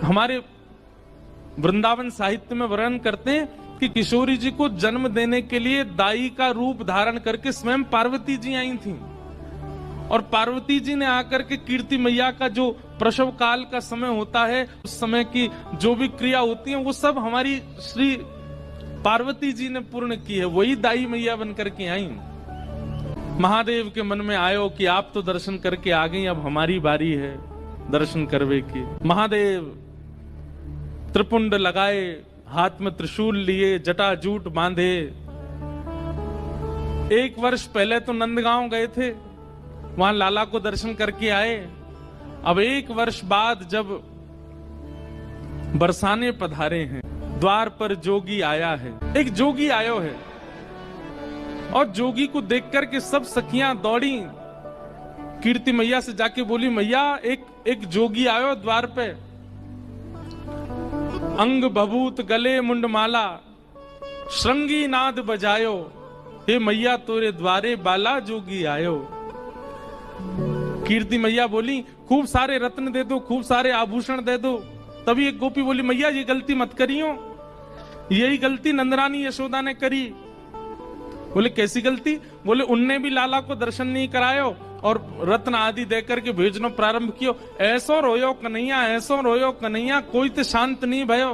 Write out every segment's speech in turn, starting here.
हमारे वृंदावन साहित्य में वर्णन करते हैं कि किशोरी जी को जन्म देने के लिए दाई का रूप धारण करके स्वयं पार्वती जी आई थी, और पार्वती जी ने आकर के कीर्ति मैया का जो प्रसव काल का समय होता है, उस समय की जो भी क्रिया होती है वो सब हमारी श्री पार्वती जी ने पूर्ण की है। वही दाई मैया बन करके आई। महादेव के मन में आयो कि आप तो दर्शन करके आ गई, अब हमारी बारी है दर्शन करवे की। महादेव त्रिपुंड लगाए, हाथ में त्रिशूल लिए, जटा जूट बांधे। 1 वर्ष पहले तो नंदगांव गए थे, वहां लाला को दर्शन करके आए। अब 1 वर्ष बाद जब बरसाने पधारे हैं, द्वार पर जोगी आया है। एक जोगी आयो है, और जोगी को देख करके सब सखियां दौड़ी, कीर्ति मैया से जाके बोली, मैया एक जोगी आयो द्वार पे, अंग भभूत गले मुंडमाला, श्रृंगी नाद बजायो, हे मैया तोरे द्वारे बाला जोगी आयो। कीर्ति मैया बोली, खूब सारे रत्न दे दो, खूब सारे आभूषण दे दो। तभी एक गोपी बोली, मैया ये गलती मत करियो, यही गलती नंदरानी यशोदा ने करी। बोले कैसी गलती? बोले उनने भी लाला को दर्शन नहीं करायो और रत्न आदि देकर के भेजना प्रारंभ कियो। ऐसो रोयो कन्हैया, ऐसो रोयो कन्हैया, कोई तो शांत नहीं भयो।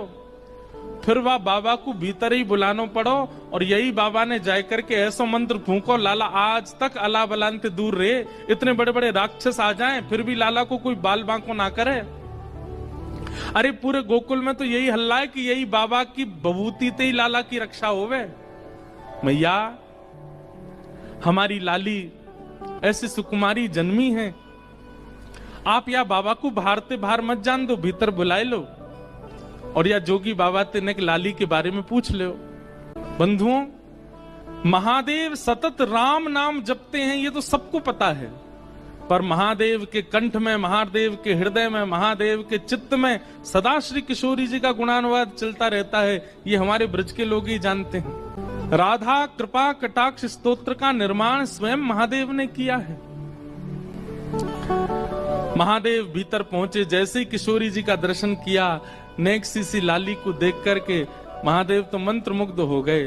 फिर वह बाबा को भीतर ही बुलानो पड़ो, और यही बाबा ने जाय करके ऐसो मंत्र फूंको, लाला आज तक अला बलांते दूर रहे। इतने बड़े बड़े राक्षस आ जाएं फिर भी लाला को कोई बाल बांको ना करे। अरे पूरे गोकुल में तो यही हल्ला है कि यही बाबा की बभूति ते ही लाला की रक्षा होवे। मैया हमारी लाली ऐसी सुकुमारी जन्मी है, आप या बाबा को भारते बाहर मत जान दो, भीतर बुलाए लो, और या जोगी बाबा तेने लाली के बारे में पूछ लो। बंधुओं, महादेव सतत राम नाम जपते हैं, ये तो सबको पता है, पर महादेव के कंठ में, महादेव के हृदय में, महादेव के चित्त में सदा श्री किशोरी जी का गुणानुवाद चलता रहता है, ये हमारे ब्रज के लोग ही जानते हैं। राधा कृपा कटाक्ष स्तोत्र का निर्माण स्वयं महादेव ने किया है। महादेव भीतर पहुंचे, जैसे ही किशोरी जी का दर्शन किया, नेक्सी सी लाली को देख करके महादेव तो मंत्रमुग्ध हो गए।